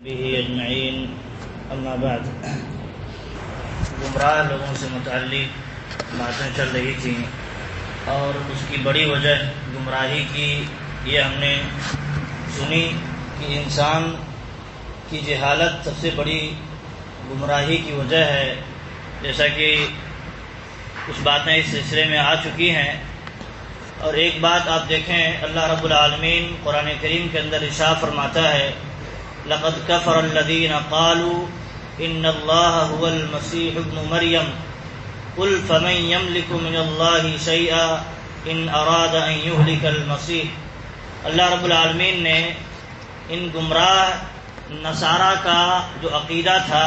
به اجمعین اما بعد، گمراہ لوگوں سے متعلق باتیں چل رہی تھیں اور اس کی بڑی وجہ گمراہی کی یہ ہم نے سنی کہ انسان کی جہالت سب سے بڑی گمراہی کی وجہ ہے، جیسا کہ کچھ باتیں اس سلسلے میں آ چکی ہیں۔ اور ایک بات آپ دیکھیں، اللہ رب العالمین قرآن کریم کے اندر ارشاد فرماتا ہے لقد كفر الذين قالوا ان الله هو المسيح ابن مريم قل فمن يملك من الله شيئا ان اراد ان يهلك المسيح۔ اللہ رب العالمین نے ان گمراہ نصارہ کا جو عقیدہ تھا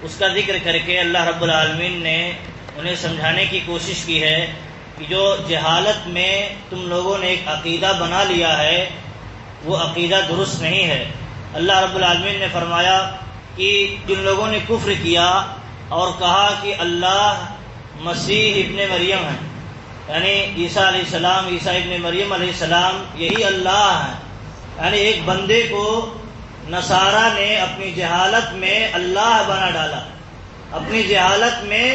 اس کا ذکر کر کے اللہ رب العالمین نے انہیں سمجھانے کی کوشش کی ہے کہ جو جہالت میں تم لوگوں نے ایک عقیدہ بنا لیا ہے وہ عقیدہ درست نہیں ہے۔ اللہ رب العالمین نے فرمایا کہ جن لوگوں نے کفر کیا اور کہا کہ اللہ مسیح ابن مریم ہے، یعنی عیسیٰ علیہ السلام، عیسیٰ ابن مریم علیہ السلام یہی اللہ ہے، یعنی ایک بندے کو نصارہ نے اپنی جہالت میں اللہ بنا ڈالا، اپنی جہالت میں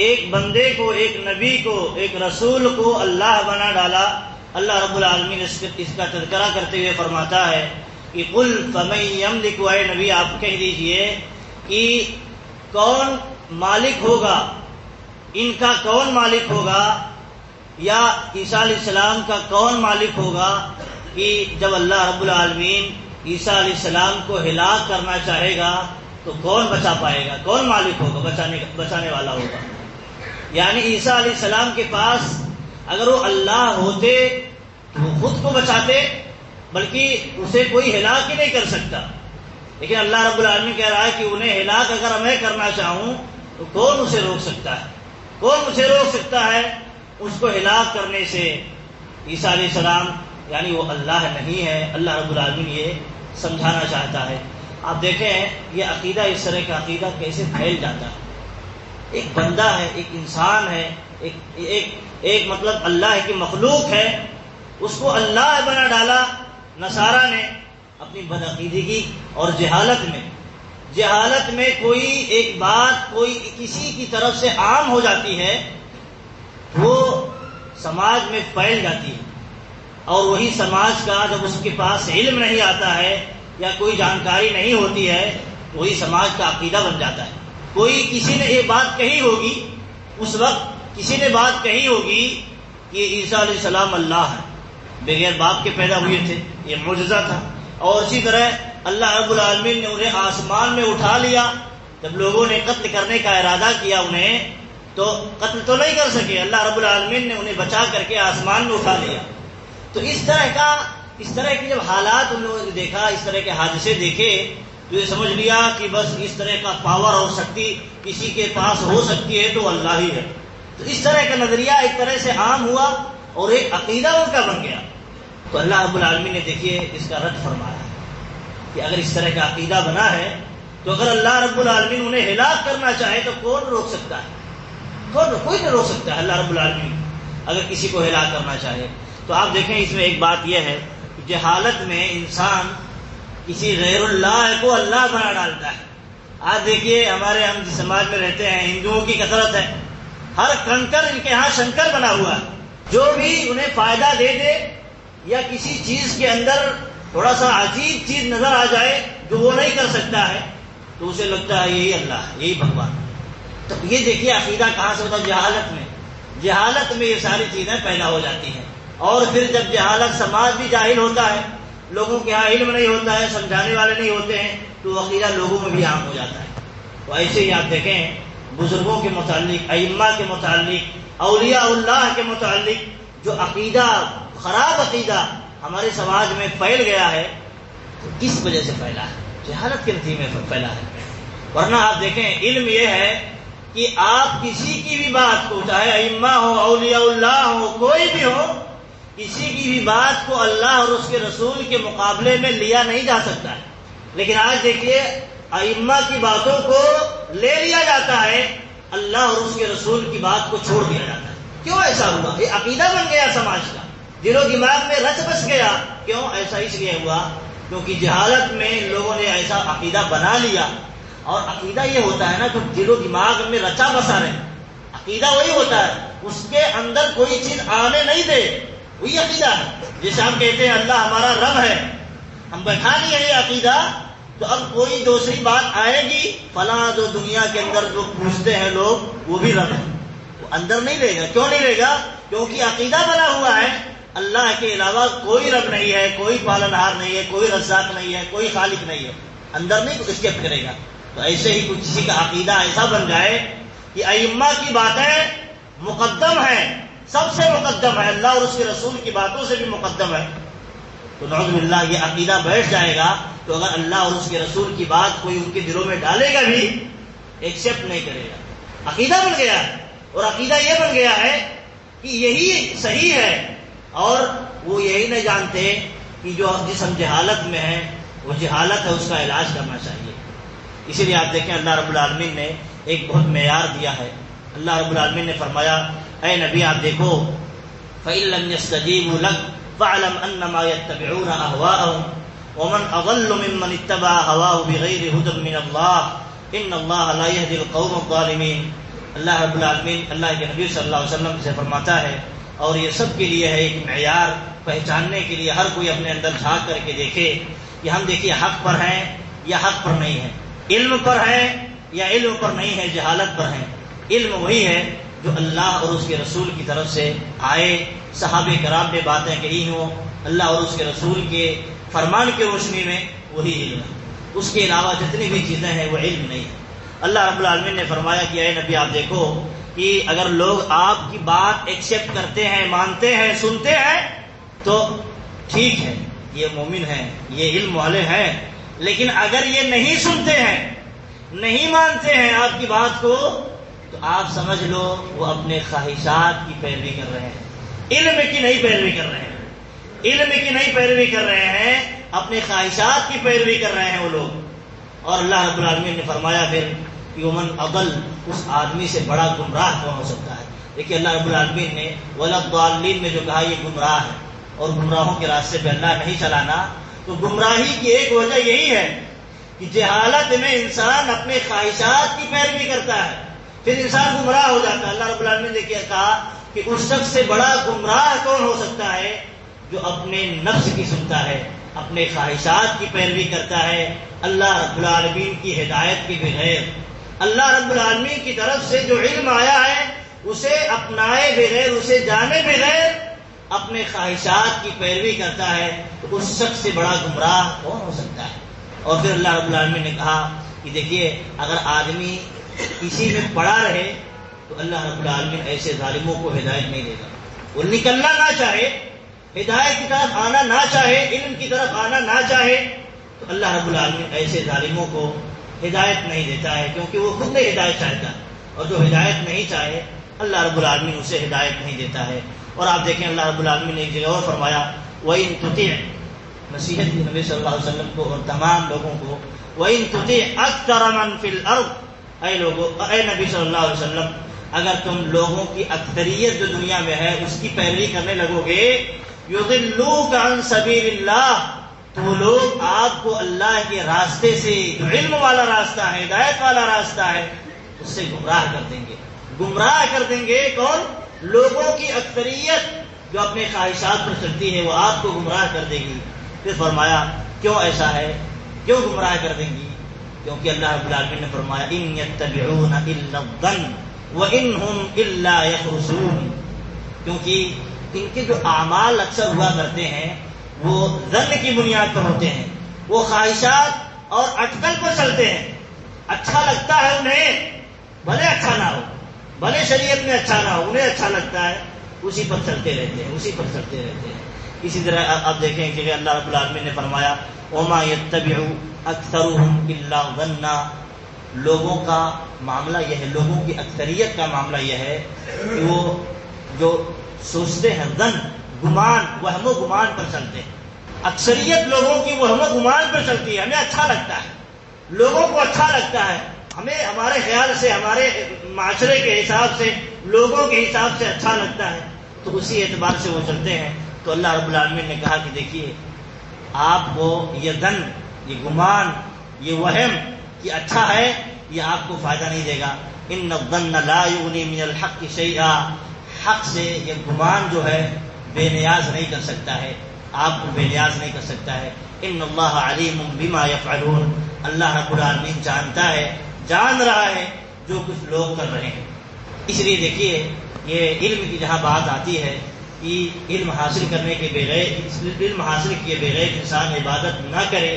ایک بندے کو، ایک نبی کو، ایک رسول کو اللہ بنا ڈالا۔ اللہ رب العالمین اس کا تذکرہ کرتے ہوئے فرماتا ہے کہ قل فمن یملک، اے نبی آپ کہہ دیجئے کہ کون مالک ہوگا، ان کا کون مالک ہوگا، یا عیسیٰ علیہ السلام کا کون مالک ہوگا کہ جب اللہ رب العالمین عیسیٰ علیہ السلام کو ہلاک کرنا چاہے گا تو کون بچا پائے گا، کون مالک ہوگا، بچانے والا ہوگا۔ یعنی عیسیٰ علیہ السلام کے پاس اگر وہ اللہ ہوتے تو وہ خود کو بچاتے، بلکہ اسے کوئی ہلاک ہی نہیں کر سکتا، لیکن اللہ رب العالمین کہہ رہا ہے کہ انہیں ہلاک اگر میں کرنا چاہوں تو کون اسے روک سکتا ہے، کون مجھے روک سکتا ہے اس کو ہلاک کرنے سے۔ عیسیٰ علیہ السلام یعنی وہ اللہ نہیں ہے، اللہ رب العالمین یہ سمجھانا چاہتا ہے۔ آپ دیکھیں یہ عقیدہ، اس طرح کا عقیدہ کیسے پھیل جاتا ہے۔ ایک بندہ ہے، ایک انسان ہے، ایک مطلب اللہ کی مخلوق ہے، اس کو اللہ بنا ڈالا نصارہ نے اپنی بدعقیدگی اور جہالت میں کوئی ایک بات کوئی کسی کی طرف سے عام ہو جاتی ہے، وہ سماج میں پھیل جاتی ہے، اور وہی سماج کا جب اس کے پاس علم نہیں آتا ہے یا کوئی جانکاری نہیں ہوتی ہے تو وہی سماج کا عقیدہ بن جاتا ہے۔ کوئی کسی نے یہ بات کہی ہوگی، اس وقت کسی نے بات کہی ہوگی کہ عیسیٰ علیہ السلام اللہ ہے، بغیر باپ کے پیدا ہوئے تھے، یہ معجزہ تھا۔ اور اسی طرح اللہ رب العالمین نے انہیں آسمان میں اٹھا لیا، جب لوگوں نے قتل کرنے کا ارادہ کیا انہیں تو قتل تو نہیں کر سکے، اللہ رب العالمین نے انہیں بچا کر کے آسمان میں اٹھا لیا۔ تو اس طرح کی جب حالات ان لوگوں نے دیکھا، اس طرح کے حادثے دیکھے تو یہ سمجھ لیا کہ بس اس طرح کا پاور اور شکتی کسی کے پاس ہو سکتی ہے تو اللہ ہی ہے۔ تو اس طرح کا نظریہ ایک طرح سے عام ہوا اور ایک عقیدہ ان کا بن گیا۔ تو اللہ رب العالمین نے دیکھیے اس کا رد فرمایا کہ اگر اس طرح کا عقیدہ بنا ہے تو اگر اللہ رب العالمین انہیں ہلاک کرنا چاہے تو کون روک سکتا ہے؟ کوئی نہیں روک سکتا ہے اللہ رب العالمین اگر کسی کو ہلاک کرنا چاہے۔ تو آپ دیکھیں اس میں ایک بات یہ ہے کہ جہالت میں انسان کسی غیر اللہ کو اللہ بنا ڈالتا ہے۔ آج دیکھیے ہمارے ہم جس سماج میں رہتے ہیں ہندوؤں کی کثرت ہے، ہر کنکر ان کے ہاں شنکر بنا ہوا ہے، جو بھی انہیں فائدہ دے دے یا کسی چیز کے اندر تھوڑا سا عجیب چیز نظر آ جائے جو وہ نہیں کر سکتا ہے تو اسے لگتا ہے یہی اللہ ہے، یہی بھگوان۔ تو یہ دیکھیے عقیدہ کہاں سے ہوتا ہے؟ جہالت میں یہ ساری چیزیں پیدا ہو جاتی ہیں۔ اور پھر جب جہالت، سماج بھی جاہل ہوتا ہے، لوگوں کے ہاں علم نہیں ہوتا ہے، سمجھانے والے نہیں ہوتے ہیں، تو عقیدہ لوگوں میں بھی عام ہو جاتا ہے۔ تو ایسے ہی آپ دیکھیں بزرگوں کے متعلق، ائمہ کے متعلق، اولیاء اللہ کے متعلق جو عقیدہ، خراب عقیدہ ہمارے سماج میں پھیل گیا ہے تو کس وجہ سے پھیلا ہے؟ جہالت کے نتیجے میں پھیلا ہے۔ ورنہ آپ دیکھیں علم یہ ہے کہ آپ کسی کی بھی بات کو، چاہے ائمہ ہو، اولیاء اللہ ہو، کوئی بھی ہو، کسی کی بھی بات کو اللہ اور اس کے رسول کے مقابلے میں لیا نہیں جا سکتا ہے۔ لیکن آج دیکھیے ائمہ کی باتوں کو لے لیا جاتا ہے، اللہ اور اس کے رسول کی بات کو چھوڑ دیا جاتا ہے۔ کیوں ایسا ہوا؟ یہ عقیدہ بن گیا سماج کا، دل و دماغ میں رچ بس گیا۔ کیوں ایسا؟ اس لیے ہوا کیونکہ جہالت میں لوگوں نے ایسا عقیدہ بنا لیا. اور عقیدہ یہ ہوتا ہے نا جو دل و دماغ میں رچا بسا رہے. عقیدہ وہی ہوتا ہے اس کے اندر کوئی چیز آنے نہیں دے, وہی عقیدہ ہے. جیسے ہم کہتے ہیں اللہ ہمارا رب ہے, ہم بیٹھا نہیں ہے یہ عقیدہ, تو اب کوئی دوسری بات آئے گی, فلاں جو دنیا کے اندر جو پوچھتے ہیں لوگ وہ بھی رب ہے, وہ اندر نہیں رہے گا. کیوں نہیں رہے گا؟ کیونکہ عقیدہ بنا ہوا ہے اللہ کے علاوہ کوئی رب نہیں ہے, کوئی پالنہار نہیں ہے, کوئی رزاق نہیں ہے, کوئی خالق نہیں ہے. اندر نہیں اسکیپ کرے گا. تو ایسے ہی کچھ کسی کا عقیدہ ایسا بن جائے کہ ائمہ کی باتیں مقدم ہیں, سب سے مقدم ہے, اللہ اور اس کے رسول کی باتوں سے بھی مقدم ہے, تو نعوذ باللہ یہ عقیدہ بیٹھ جائے گا. تو اگر اللہ اور اس کے رسول کی بات کوئی ان کے دلوں میں ڈالے گا بھی ایکسیپٹ نہیں کرے گا. عقیدہ بن گیا ہے, اور عقیدہ یہ بن گیا ہے کہ یہی صحیح ہے, اور وہ یہی نہیں جانتے کہ جو جس ہم جہالت میں ہیں وہ جہالت ہے, اس کا علاج کرنا چاہیے. اسی لیے آپ دیکھیں اللہ رب العالمین نے ایک بہت معیار دیا ہے. اللہ رب العالمین نے فرمایا اے نبی آپ دیکھو فَإِن لَّمْ يَسْتَجِيبُوا لَكَ فَاعْلَمْ أَنَّمَا يَتَّبِعُونَ أَهْوَاءَهُمْ وَمَنْ أَضَلُّ مِمَّنِ اتَّبَعَ هَوَاهُ بِغَيْرِ هُدًى مِّنَ اللَّهِ إِنَّ اللَّهَ لَا يَهْدِي الْقَوْمَ الظَّالِمِينَ. اللہ رب العالمین اللہ کے نبی صلی اللہ علیہ وسلم سے فرماتا ہے, اور یہ سب کے لیے ہے ایک معیار پہچاننے کے لیے, ہر کوئی اپنے اندر جھانک کر کے دیکھے کہ ہم دیکھیے حق پر ہیں یا حق پر نہیں ہیں, علم پر ہیں یا علم پر نہیں ہے, جہالت پر ہیں. علم وہی ہے جو اللہ اور اس کے رسول کی طرف سے آئے, صحابہ کرام نے باتیں کہی ہوں اللہ اور اس کے رسول کے فرمان کی روشنی میں, وہی علم ہے. اس کے علاوہ جتنی بھی چیزیں ہیں وہ علم نہیں ہے. اللہ رب العالمین نے فرمایا کہ اے نبی آپ دیکھو کہ اگر لوگ آپ کی بات ایکسیپٹ کرتے ہیں, مانتے ہیں, سنتے ہیں تو ٹھیک ہے, یہ مومن ہیں, یہ علم والے ہیں. لیکن اگر یہ نہیں سنتے ہیں, نہیں مانتے ہیں آپ کی بات کو, تو آپ سمجھ لو وہ اپنے خواہشات کی پیروی کر رہے ہیں, علم کی نہیں پیروی کر رہے ہیں, علم کی نہیں پیروی کر رہے ہیں, اپنے خواہشات کی پیروی کر رہے ہیں وہ لوگ. اور اللہ رب العالمین نے فرمایا پھر کہ ومن اضل, اس آدمی سے بڑا گمراہ کون ہو سکتا ہے. دیکھیے اللہ رب العالمین نے ولا الضالین میں جو کہا یہ گمراہ ہے, اور گمراہوں کے راستے پہ اللہ نہیں چلانا, تو گمراہی کی ایک وجہ یہی ہے کہ جہالت میں انسان اپنے خواہشات کی پیروی کرتا ہے, پھر انسان گمراہ ہو جاتا ہے. اللہ رب العالمین نے کیا کہا کہ اس شخص سے بڑا گمراہ کون ہو سکتا ہے جو اپنے نفس کی سنتا ہے, اپنے خواہشات کی پیروی کرتا ہے, اللہ رب العالمین کی ہدایت کے بغیر, اللہ رب العالمین کی طرف سے جو علم آیا ہے اسے اپنائے بغیر, اسے جانے بغیر اپنے خواہشات کی پیروی کرتا ہے, تو اس شخص سے بڑا گمراہ کون ہو سکتا ہے. اور پھر اللہ رب العالمین نے کہا کہ دیکھیے اگر آدمی اسی میں پڑا رہے تو اللہ رب العالمین ایسے ظالموں کو ہدایت نہیں دے گا. وہ نکلنا نہ چاہے, ہدایت کی طرف آنا نہ چاہے, علم کی طرف آنا نہ چاہے, تو اللہ رب العالمین ایسے ظالموں کو ہدایت نہیں دیتا ہے, کیونکہ وہ خود نے ہدایت چاہتا ہے, اور جو ہدایت نہیں چاہے اللہ رب العالمین اسے ہدایت نہیں دیتا ہے. اور آپ دیکھیں اللہ رب العالمین نے ایک جگہ اور فرمایا وَإِن تُطِعْ, نصیحت کی نبی صلی اللہ علیہ وسلم کو اور تمام لوگوں کو, وَإِن تُطِعْ أَكْثَرَ مَن فِي الْأَرْضِ, اے لوگوں, اے نبی صلی اللہ علیہ وسلم اگر تم لوگوں کی اکثریت جو دنیا میں ہے اس کی پیروی کرنے لگو گے, يُضِلُّوكَ عَن سَبِيلِ اللَّهِ, تو لوگ آپ کو اللہ کے راستے سے, جو علم والا راستہ ہے, ہدایت والا راستہ ہے, اس سے گمراہ کر دیں گے. گمراہ کر دیں گے کون؟ لوگوں کی اکثریت جو اپنے خواہشات پر چلتی ہے وہ آپ کو گمراہ کر دے گی. پھر فرمایا کیوں ایسا ہے, کیوں گمراہ کر دیں گی؟ کیونکہ اللہ رب العالمین نے فرمایا ان یتبعون الا الظن وان هم الا یخرصون, کیونکہ ان کے جو اعمال اکثر ہوا کرتے ہیں وہ ظن کی بنیاد پر ہوتے ہیں, وہ خواہشات اور اٹکل پر چلتے ہیں. اچھا لگتا ہے انہیں, بھلے اچھا نہ ہو, بھلے شریعت میں اچھا نہ ہو, انہیں اچھا لگتا ہے, اسی پر چلتے رہتے ہیں, اسی پر چلتے رہتے ہیں. اسی طرح آپ دیکھیں کہ اللہ رب العالمین نے فرمایا وما يتبع اکثرهم الا ظنا, لوگوں کا معاملہ یہ ہے, لوگوں کی اکثریت کا معاملہ یہ ہے کہ وہ جو سوچتے ہیں ظن, گمان, وہم و گمان پر چلتے ہیں. اکثریت لوگوں کی وہم و گمان پر چلتی ہے, ہمیں اچھا لگتا ہے, لوگوں کو اچھا لگتا ہے, ہمیں ہمارے خیال سے, ہمارے معاشرے کے حساب سے, لوگوں کے حساب سے اچھا لگتا ہے, تو اسی اعتبار سے وہ چلتے ہیں. تو اللہ رب العالمین نے کہا کہ دیکھیے آپ کو یہ ظن, یہ گمان یہ وہم کہ اچھا ہے یہ آپ کو فائدہ نہیں دے گا. ان الظن لا یغنی من الحق شیئا، حق سے یہ گمان جو ہے بے نیاز نہیں کر سکتا ہے، آپ کو بے نیاز نہیں کر سکتا ہے. ان اللہ علیم بما یفعلون، اللہ رب العالمین جانتا ہے، جان رہا ہے جو کچھ لوگ کر رہے ہیں. اس لیے دیکھیے یہ علم کی جہاں بات آتی ہے کہ علم حاصل کرنے کے بغیر، علم حاصل کیے بغیر انسان عبادت نہ کرے،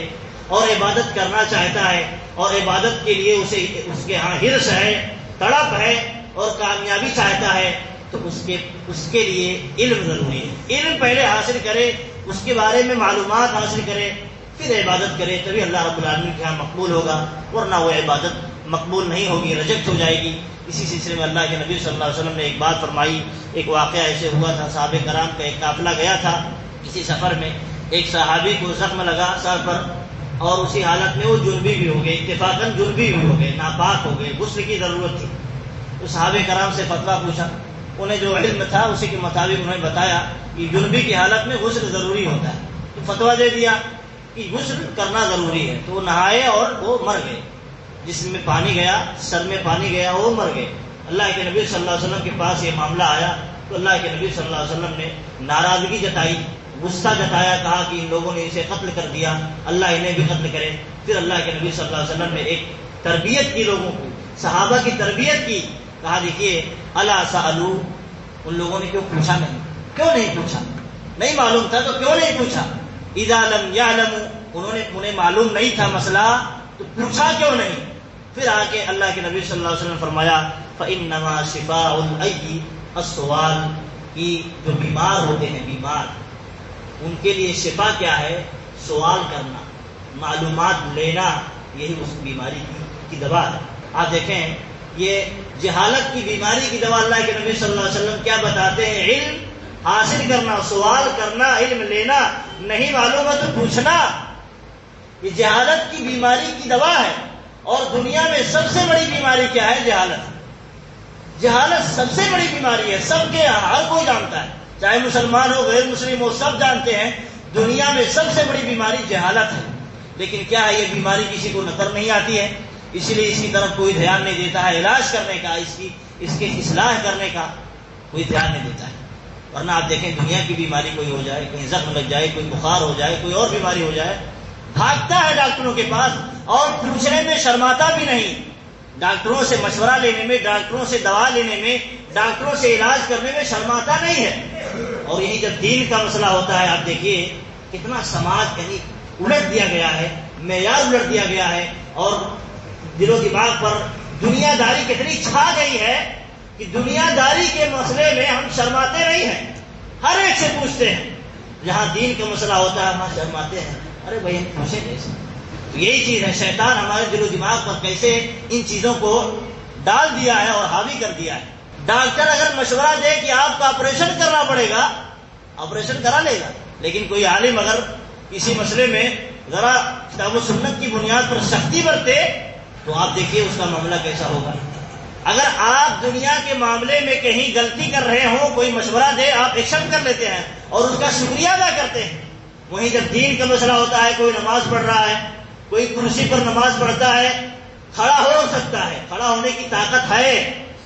اور عبادت کرنا چاہتا ہے اور عبادت کے لیے اسے اس کے ہاں حرص ہے، تڑپ ہے اور کامیابی چاہتا ہے، تو اس کے لیے علم ضروری ہے. علم پہلے حاصل کرے، اس کے بارے میں معلومات حاصل کرے، پھر عبادت کرے، تبھی اللہ رب العالمین کے ہاں مقبول ہوگا، ورنہ وہ عبادت مقبول نہیں ہوگی، ریجیکٹ ہو جائے گی. اسی سلسلے میں اللہ کے نبی صلی اللہ علیہ وسلم نے ایک بات فرمائی. ایک واقعہ ایسے ہوا تھا، صحابہ کرام کا ایک قافلہ گیا تھا کسی سفر میں، ایک صحابی کو زخم لگا سر پر، اور اسی حالت میں وہ جنبی بھی ہو گئے، اتفاقاً جنبی بھی ہو گئے، ناپاک ہو گئے، غسل کی ضرورت تھی. تو صحابہ کرام سے فتویٰ پوچھا، انہیں جو علم تھا اسی کے مطابق انہوں نے بتایا کہ جنبی کی حالت میں غسل ضروری ہوتا ہے. تو فتویٰ دے دیا کہ غسل کرنا ضروری ہے. تو وہ نہائے اور وہ مر گئے، جسم میں پانی گیا، سر میں پانی گیا، وہ مر گئے. اللہ کے نبی صلی اللہ علیہ وسلم کے پاس یہ معاملہ آیا تو اللہ کے نبی صلی اللہ علیہ وسلم نے ناراضگی جتائی، غصہ جتایا، کہا کہ ان لوگوں نے اسے قتل کر دیا، اللہ انہیں بھی قتل کرے. پھر اللہ کے نبی صلی اللہ علیہ وسلم نے ایک تربیت کی، لوگوں کو، صحابہ کی تربیت کی. کہا دیکھیے الا سألوا، ان لوگوں نے کیوں پوچھا نہیں؟ کیوں نہیں پوچھا؟ نہیں معلوم تھا تو کیوں نہیں پوچھا؟ اذا لم يعلموا، انہیں معلوم نہیں تھا مسئلہ تو پوچھا کیوں نہیں؟ پھر آ کے اللہ کے نبی صلی اللہ علیہ وسلم نے فرمایا فإنما شفاء العی السؤال، کہ جو بیمار ہوتے ہیں، بیمار، ان کے لیے شفا کیا ہے؟ سوال کرنا، معلومات لینا، یہی اس بیماری کی دوا ہے. آپ دیکھیں یہ جہالت کی بیماری کی دوا اللہ کے نبی صلی اللہ علیہ وسلم کیا بتاتے ہیں؟ علم حاصل کرنا، سوال کرنا، علم لینا. نہیں معلوم ہے تو پوچھنا. یہ جہالت کی بیماری کی دوا ہے. اور دنیا میں سب سے بڑی بیماری کیا ہے؟ جہالت. جہالت سب سے بڑی بیماری ہے، سب کے ہر کوئی جانتا ہے، چاہے مسلمان ہو غیر مسلم ہو، سب جانتے ہیں دنیا میں سب سے بڑی بیماری جہالت ہے. لیکن کیا ہے، یہ بیماری کسی کو نظر نہیں آتی ہے، اسی لیے اس کی طرف کوئی دھیان نہیں دیتا ہے. علاج کرنے کا، اس کی اصلاح کرنے کا کوئی دھیان نہیں دیتا ہے. ورنہ آپ دیکھیں دنیا کی بیماری کوئی ہو جائے، کہیں زخم لگ جائے، کوئی بخار ہو جائے، کوئی اور بیماری ہو جائے، بھاگتا ہے ڈاکٹروں کے پاس اور پوچھنے میں شرماتا بھی نہیں. ڈاکٹروں سے مشورہ لینے میں، ڈاکٹروں سے دوا لینے میں، ڈاکٹروں سے علاج کرنے میں شرماتا نہیں ہے. اور یہی جب دین کا مسئلہ ہوتا ہے، آپ دیکھیے کتنا سماج کہیں الٹ دیا گیا ہے، معیار الٹ دیا گیا ہے، اور دل و دماغ پر دنیا داری کتنی چھا گئی ہے کہ دنیا داری کے مسئلے میں ہم شرماتے نہیں ہیں، ہر ایک سے پوچھتے ہیں. جہاں دین کا مسئلہ ہوتا ہے وہاں شرماتے ہیں. ارے بھائی ہم پوچھیں کیسے؟ یہی چیز ہے، شیطان ہمارے دل و دماغ پر کیسے ان چیزوں کو ڈال دیا ہے اور حاوی کر دیا ہے. ڈاکٹر اگر مشورہ دے کہ آپ کا آپریشن کرنا پڑے گا، آپریشن کرا لے گا. لیکن کوئی عالم اگر کسی مسئلے میں ذرا کتاب و سنت کی بنیاد پر سختی برتے تو آپ دیکھیے اس کا معاملہ کیسا ہوگا. اگر آپ دنیا کے معاملے میں کہیں غلطی کر رہے ہوں، کوئی مشورہ دے، آپ ایکشن کر لیتے ہیں اور اس کا شکریہ ادا کرتے ہیں. وہیں جب دین کا مسئلہ ہوتا ہے، کوئی نماز پڑھ رہا ہے، کوئی کرسی پر نماز پڑھتا ہے، کھڑا ہو سکتا ہے، کھڑا ہونے کی طاقت ہے،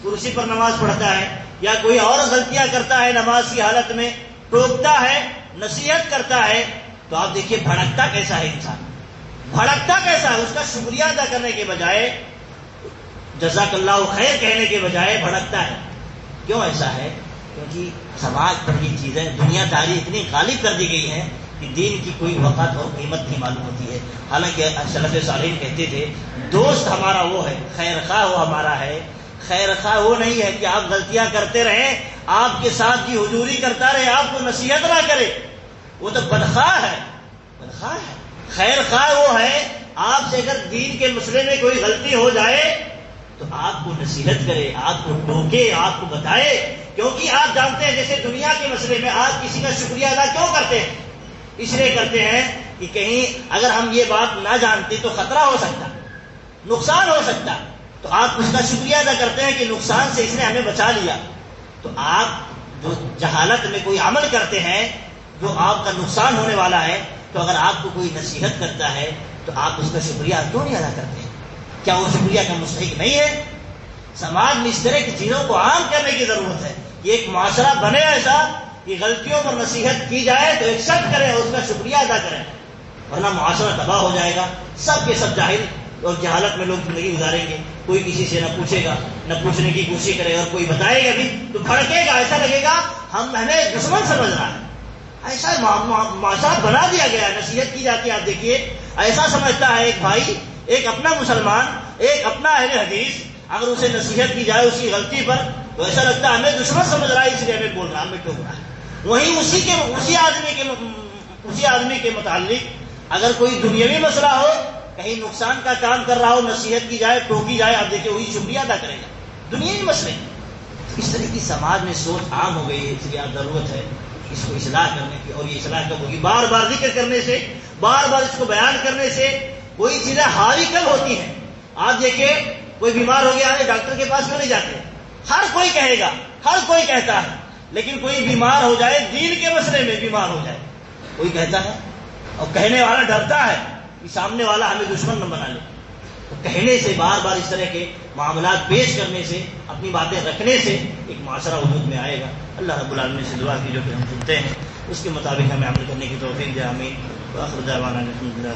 کرسی پر نماز پڑھتا ہے، یا کوئی اور غلطیاں کرتا ہے نماز کی حالت میں، ٹوکتا ہے، نصیحت کرتا ہے، تو آپ دیکھیے بھڑکتا کیسا ہے انسان، بھڑکتا کیسا ہے. اس کا شکریہ ادا کرنے کے بجائے، جزاک اللہ خیر کہنے کے بجائے بھڑکتا ہے. کیوں ایسا ہے؟ کیونکہ سماج پر یہ چیزیں، دنیا داری اتنی غالب کر دی گئی ہے کہ دین کی کوئی وقت اور قیمت نہیں معلوم ہوتی ہے. حالانکہ سلف صالحین کہتے تھے دوست ہمارا وہ ہے، خیر خواہ وہ ہمارا ہے. خیر خواہ وہ نہیں ہے کہ آپ غلطیاں کرتے رہیں، آپ کے ساتھ کی حضوری کرتا رہے، آپ کو نصیحت نہ کرے. وہ تو بدخواہ ہے، بدخواہ ہے. خیر خواہ وہ ہے آپ سے اگر دین کے مسئلے میں کوئی غلطی ہو جائے تو آپ کو نصیحت کرے، آپ کو ٹوکے، آپ کو بتائے. کیونکہ آپ جانتے ہیں جیسے دنیا کے مسئلے میں آپ کسی کا شکریہ ادا کیوں کرتے ہیں؟ اس لیے کرتے ہیں کہ کہیں اگر ہم یہ بات نہ جانتے تو خطرہ ہو سکتا، نقصان ہو سکتا، تو آپ اس کا شکریہ ادا کرتے ہیں کہ نقصان سے اس نے ہمیں بچا لیا. تو آپ جو جہالت میں کوئی عمل کرتے ہیں جو آپ کا نقصان ہونے والا ہے، تو اگر آپ کو کوئی نصیحت کرتا ہے، تو آپ اس کا شکریہ کیوں نہیں ادا کرتے ہیں؟ کیا وہ شکریہ کا مستحق نہیں ہے؟ سماج میں اس طرح کی چیزوں کو عام کرنے کی ضرورت ہے کہ ایک معاشرہ بنے ایسا کہ غلطیوں پر نصیحت کی جائے تو ایکسپٹ کریں اور اس کا شکریہ ادا کریں، ورنہ معاشرہ تباہ ہو جائے گا. سب کے سب جاہل اور جہالت میں لوگ زندگی گزاریں گے. کوئی کسی سے نہ پوچھے گا، نہ پوچھنے کی کوشش کرے، اور کوئی بتائے گا بھی تو بھڑکے گا. ایسا لگے گا ہمیں دشمن سمجھ رہا ہے. ایسا معاشرہ بنا دیا گیا ہے. نصیحت کی جاتی ہے، آپ دیکھیے ایسا سمجھتا ہے ایک بھائی، ایک اپنا مسلمان، ایک اپنا اہل حدیث، اگر اسے نصیحت کی جائے اس کی غلطی پر تو ایسا لگتا ہے ہمیں دشمن سمجھ رہا ہے، اس لیے ہمیں بول رہا ہے، ہمیں ٹوک رہا ہے. وہیں اسی آدمی کے متعلق اگر کوئی دنیاوی مسئلہ ہو، کہیں نقصان کا کام کر رہا ہو، نصیحت کی جائے، ٹوکی جائے، آپ دیکھیں وہی شکریہ ادا کرے گا. دنیاوی مسئلے اس طرح کی سماج میں سوچ عام ہو گئی ہے. اس لیے ضرورت ہے اس کو اصلاح کرنے کی. اور یہ اصلاح کب ہوگی؟ بار بار ذکر کرنے سے، بار بار اس کو بیان کرنے سے کوئی چیزیں حاوی کب ہوتی ہیں. آپ دیکھیں کوئی بیمار ہو گیا ہے، ڈاکٹر کے پاس کیوں نہیں جاتے؟ ہر کوئی کہے گا، ہر کوئی کہتا ہے، لیکن کوئی بیمار ہو جائے، دین کے مسئلے میں بیمار ہو جائے، کوئی کہتا ہے؟ اور کہنے والا ڈرتا ہے کہ سامنے والا ہمیں دشمن نہ بنا لے. تو کہنے سے، بار بار اس طرح کے معاملات پیش کرنے سے، اپنی باتیں رکھنے سے ایک معاشرہ وجود میں آئے گا. اللہ رب العالمین سے دعا کی جو کہ ہم سنتے ہیں اس کے مطابق ہمیں عمل کرنے کی توفیق دے. آمین. وآخر دعوانا الحمدللہ.